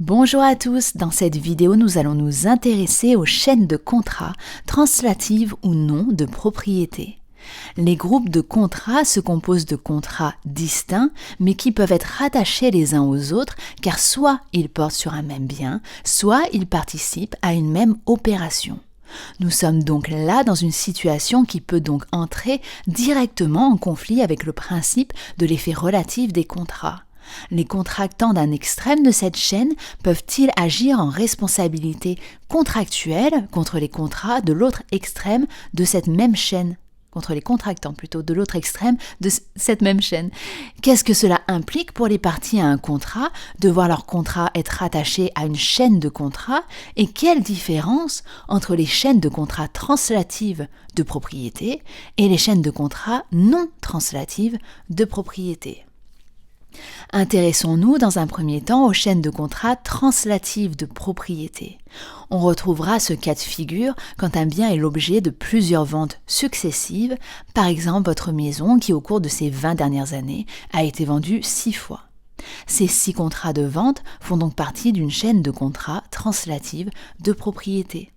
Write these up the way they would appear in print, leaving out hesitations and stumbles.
Bonjour à tous, dans cette vidéo nous allons nous intéresser aux chaînes de contrats, translatives ou non de propriété. Les groupes de contrats se composent de contrats distincts mais qui peuvent être rattachés les uns aux autres car soit ils portent sur un même bien, soit ils participent à une même opération. Nous sommes donc là dans une situation qui peut donc entrer directement en conflit avec le principe de l'effet relatif des contrats. Les contractants d'un extrême de cette chaîne peuvent-ils agir en responsabilité contractuelle contre les contrats de l'autre extrême de cette même chaîne, contre les contractants plutôt de l'autre extrême de cette même chaîne. Qu'est-ce que cela implique pour les parties à un contrat de voir leur contrat être rattaché à une chaîne de contrats et quelle différence entre les chaînes de contrats translatives de propriété et les chaînes de contrats non translatives de propriété? Intéressons-nous dans un premier temps aux chaînes de contrats translatives de propriété. On retrouvera ce cas de figure quand un bien est l'objet de plusieurs ventes successives, par exemple votre maison qui au cours de ces 20 dernières années a été vendue 6 fois. Ces 6 contrats de vente font donc partie d'une chaîne de contrats translative de propriété.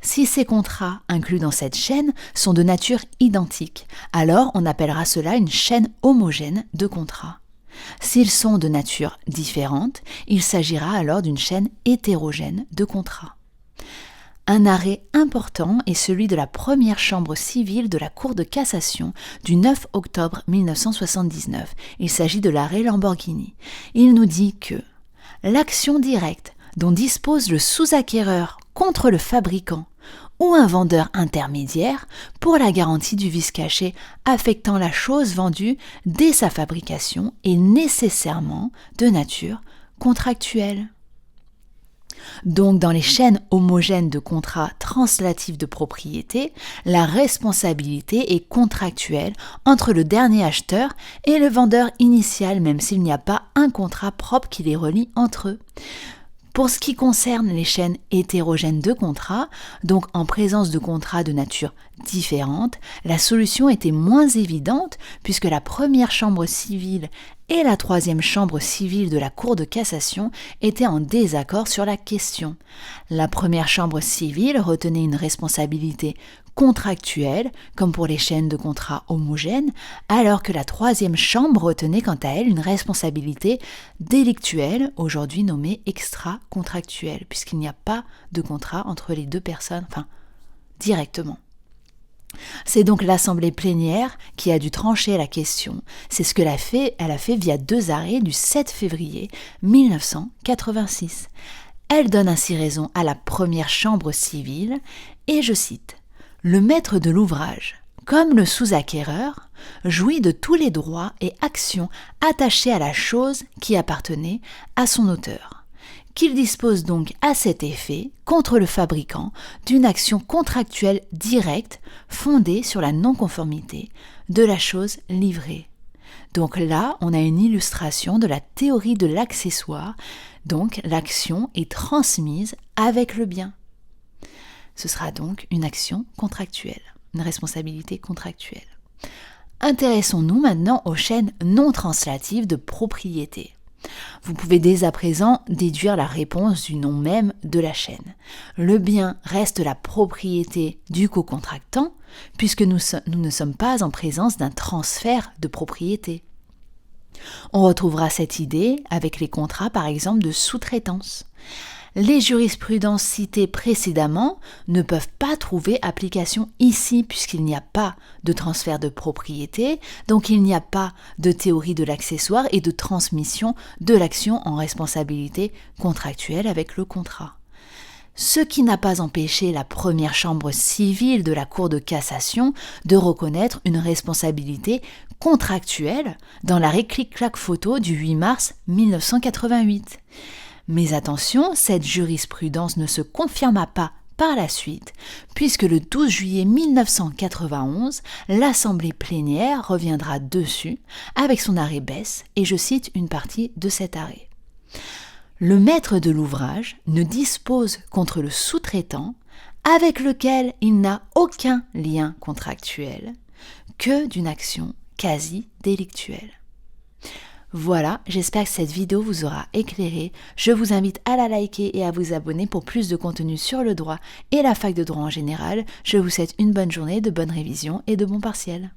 Si ces contrats inclus dans cette chaîne sont de nature identique, alors on appellera cela une chaîne homogène de contrats. S'ils sont de nature différente, il s'agira alors d'une chaîne hétérogène de contrats. Un arrêt important est celui de la première chambre civile de la Cour de cassation du 9 octobre 1979. Il s'agit de l'arrêt Lamborghini. Il nous dit que l'action directe dont dispose le sous-acquéreur contre le fabricant ou un vendeur intermédiaire pour la garantie du vice caché affectant la chose vendue dès sa fabrication est nécessairement de nature contractuelle. Donc, dans les chaînes homogènes de contrats translatifs de propriété, la responsabilité est contractuelle entre le dernier acheteur et le vendeur initial, même s'il n'y a pas un contrat propre qui les relie entre eux. Pour ce qui concerne les chaînes hétérogènes de contrats, donc en présence de contrats de nature différente, la solution était moins évidente puisque la première chambre civile et la troisième chambre civile de la Cour de cassation étaient en désaccord sur la question. La première chambre civile retenait une responsabilité contractuelle, comme pour les chaînes de contrats homogènes, alors que la troisième chambre retenait quant à elle une responsabilité délictuelle, aujourd'hui nommée extra-contractuelle, puisqu'il n'y a pas de contrat entre les deux personnes, directement. C'est donc l'Assemblée plénière qui a dû trancher la question. C'est ce qu'elle a fait via 2 arrêts du 7 février 1986. Elle donne ainsi raison à la première chambre civile, et je cite « Le maître de l'ouvrage, comme le sous-acquéreur, jouit de tous les droits et actions attachés à la chose qui appartenait à son auteur, qu'il dispose donc à cet effet, contre le fabricant, d'une action contractuelle directe fondée sur la non-conformité de la chose livrée. » Donc là, on a une illustration de la théorie de l'accessoire, donc l'action est transmise avec le bien. Ce sera donc une action contractuelle, une responsabilité contractuelle. Intéressons-nous maintenant aux chaînes non translatives de propriété. Vous pouvez dès à présent déduire la réponse du nom même de la chaîne. Le bien reste la propriété du co-contractant puisque nous ne sommes pas en présence d'un transfert de propriété. On retrouvera cette idée avec les contrats par exemple de sous-traitance. Les jurisprudences citées précédemment ne peuvent pas trouver application ici puisqu'il n'y a pas de transfert de propriété, donc il n'y a pas de théorie de l'accessoire et de transmission de l'action en responsabilité contractuelle avec le contrat. Ce qui n'a pas empêché la première chambre civile de la Cour de cassation de reconnaître une responsabilité contractuelle dans l'arrêt Clic-Clac Photo du 8 mars 1988. Mais attention, cette jurisprudence ne se confirma pas par la suite, puisque le 12 juillet 1991, l'Assemblée plénière reviendra dessus avec son arrêt Besse, et je cite une partie de cet arrêt. Le maître de l'ouvrage ne dispose contre le sous-traitant, avec lequel il n'a aucun lien contractuel, que d'une action quasi délictuelle. Voilà, j'espère que cette vidéo vous aura éclairé. Je vous invite à la liker et à vous abonner pour plus de contenu sur le droit et la fac de droit en général. Je vous souhaite une bonne journée, de bonnes révisions et de bons partiels.